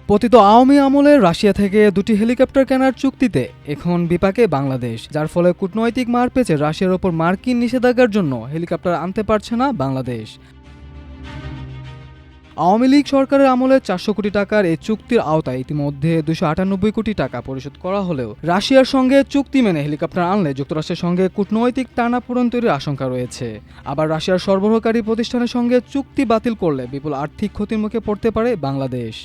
পতিত আওয়ামী আমলে রাশিয়া থেকে দুটি হেলিকপ্টার কেনার চুক্তিতে এখন বিপাকে বাংলাদেশ, যার ফলে কূটনৈতিক মার পেয়েছে রাশিয়ার ওপর মার্কিন নিষেধাজ্ঞার জন্য হেলিকপ্টার আনতে পারছে না বাংলাদেশ। আওয়ামী লীগ সরকারের আমলে 400 কোটি টাকার এই চুক্তির আওতায় ইতিমধ্যে 298 কোটি টাকা পরিশোধ করা হলেও রাশিয়ার সঙ্গে চুক্তি মেনে হেলিকপ্টার আনলে যুক্তরাষ্ট্রের সঙ্গে কূটনৈতিক টানাপোড়েন তৈরির আশঙ্কা রয়েছে। আবার রাশিয়ার সরবরাহকারী প্রতিষ্ঠানের সঙ্গে চুক্তি বাতিল করলে বিপুল আর্থিক ক্ষতির মুখে পড়তে পারে বাংলাদেশ।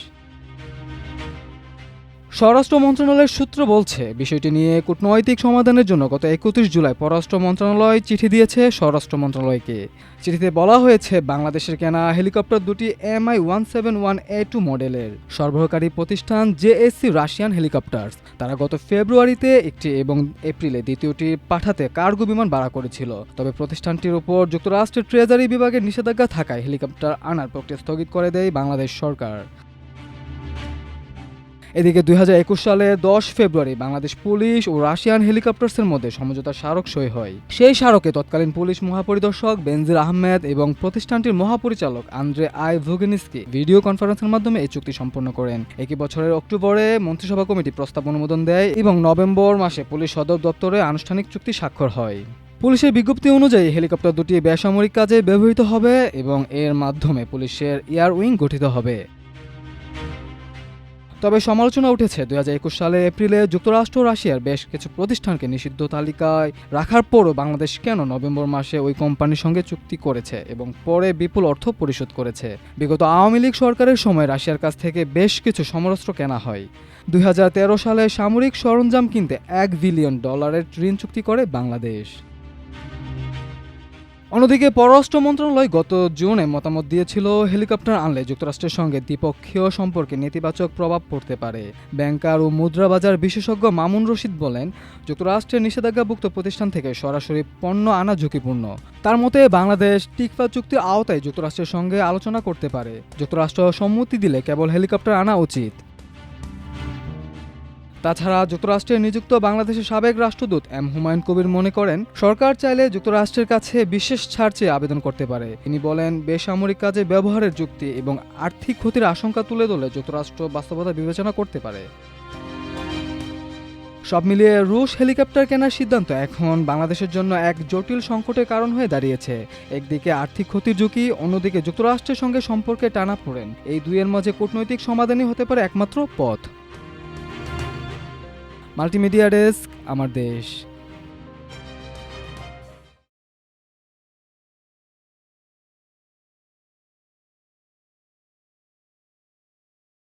স্বরাষ্ট্র মন্ত্রণালয়ের সূত্র বলছে, বিষয়টি নিয়ে কূটনৈতিক সমাধানের জন্য গত 31 জুলাই পররাষ্ট্র মন্ত্রণালয় চিঠি দিয়েছে স্বরাষ্ট্র মন্ত্রণালয়কে। চিঠিতে বলা হয়েছে, বাংলাদেশের কেনা হেলিকপ্টার দুটি MI-171A2 মডেলের সরবরাহকারী প্রতিষ্ঠান জেএসসি রাশিয়ান হেলিকপ্টার্স। তারা গত ফেব্রুয়ারিতে একটি এবং এপ্রিলে দ্বিতীয়টি পাঠাতে কার্গো বিমান ভাড়া করেছিল। তবে প্রতিষ্ঠানটির উপর যুক্তরাষ্ট্রের ট্রেজারি বিভাগের নিষেধাজ্ঞা থাকায় হেলিকপ্টার আনার প্রক্রিয়া স্থগিত করে দেয় বাংলাদেশ সরকার। এদিকে 2021 সালে 10 ফেব্রুয়ারি বাংলাদেশ পুলিশ ও রাশিয়ান হেলিকপ্টার্সের মধ্যে সমঝোতা স্মারক সই হয়। সেই স্মারকে তৎকালীন পুলিশ মহাপরিদর্শক বেনজির আহমেদ এবং প্রতিষ্ঠানটির মহাপরিচালক আন্দ্রে আই ভুগেনিস্কি ভিডিও কনফারেন্সের মাধ্যমে এই চুক্তি সম্পন্ন করেন। একই বছরের অক্টোবরে মন্ত্রিসভা কমিটি প্রস্তাব অনুমোদন দেয় এবং নভেম্বর মাসে পুলিশ সদর দপ্তরে আনুষ্ঠানিক চুক্তি স্বাক্ষর হয়। পুলিশের বিজ্ঞপ্তি অনুযায়ী হেলিকপ্টার দুটি বেসামরিক কাজে ব্যবহৃত হবে এবং এর মাধ্যমে পুলিশের এয়ার উইং গঠিত হবে। তবে সমালোচনা উঠেছে 2021 সালে এপ্রিলে যুক্তরাষ্ট্র রাশিয়ার বেশ কিছু প্রতিষ্ঠানকে নিষিদ্ধ তালিকায় রাখার পরও বাংলাদেশ কেন নভেম্বর মাসে ওই কোম্পানির সঙ্গে চুক্তি করেছে এবং পরে বিপুল অর্থ পরিশোধ করেছে। বিগত আওয়ামী লীগ সরকারের সময় রাশিয়ার কাছ থেকে বেশ কিছু সমরাস্ত্র কেনা হয়। 2013 সালে সামরিক সরঞ্জাম কিনতে $1 বিলিয়ন ঋণ চুক্তি করে বাংলাদেশ। অন্যদিকে পররাষ্ট্র মন্ত্রণালয় গত জুনে মতামত দিয়েছিল, হেলিকপ্টার আনলে যুক্তরাষ্ট্রের সঙ্গে দ্বিপক্ষীয় সম্পর্কে নেতিবাচক প্রভাব পড়তে পারে। ব্যাংকার ও মুদ্রা বাজার বিশেষজ্ঞ মামুন রশিদ বলেন, যুক্তরাষ্ট্রের নিষেধাজ্ঞাভুক্ত প্রতিষ্ঠান থেকে সরাসরি পণ্য আনা ঝুঁকিপূর্ণ। তার মতে বাংলাদেশ টিকফা চুক্তির আওতায় যুক্তরাষ্ট্রের সঙ্গে আলোচনা করতে পারে। যুক্তরাষ্ট্র সম্মতি দিলে কেবল হেলিকপ্টার আনা উচিত। তাছাড়া যুক্তরাষ্ট্রে নিযুক্ত বাংলাদেশের সাবেক রাষ্ট্রদূত হুমায়ুন কবির মনে করেন, সরকার চাইলে যুক্তরাষ্ট্রের কাছে বিশেষ ছাড় চেয়ে আবেদন করতে পারে। তিনি বলেন, বেসামরিক কাজে ব্যবহারের যুক্তি এবং আর্থিক ক্ষতির আশঙ্কা তুলে ধরলে যুক্তরাষ্ট্র বাস্তবতা বিবেচনা করতে পারে। সব মিলিয়ে রুশ হেলিকপ্টার কেনার সিদ্ধান্ত এখন বাংলাদেশের জন্য এক জটিল সংকটের কারণ হয়ে দাঁড়িয়েছে। একদিকে আর্থিক ক্ষতির ঝুঁকি, অন্যদিকে যুক্তরাষ্ট্রের সঙ্গে সম্পর্কে টানাপোড়েন। এই দুইয়ের মাঝে কূটনৈতিক সমাধানই হতে পারে একমাত্র পথ। মাল্টিমিডিয়া ডেস্ক, আমার দেশ।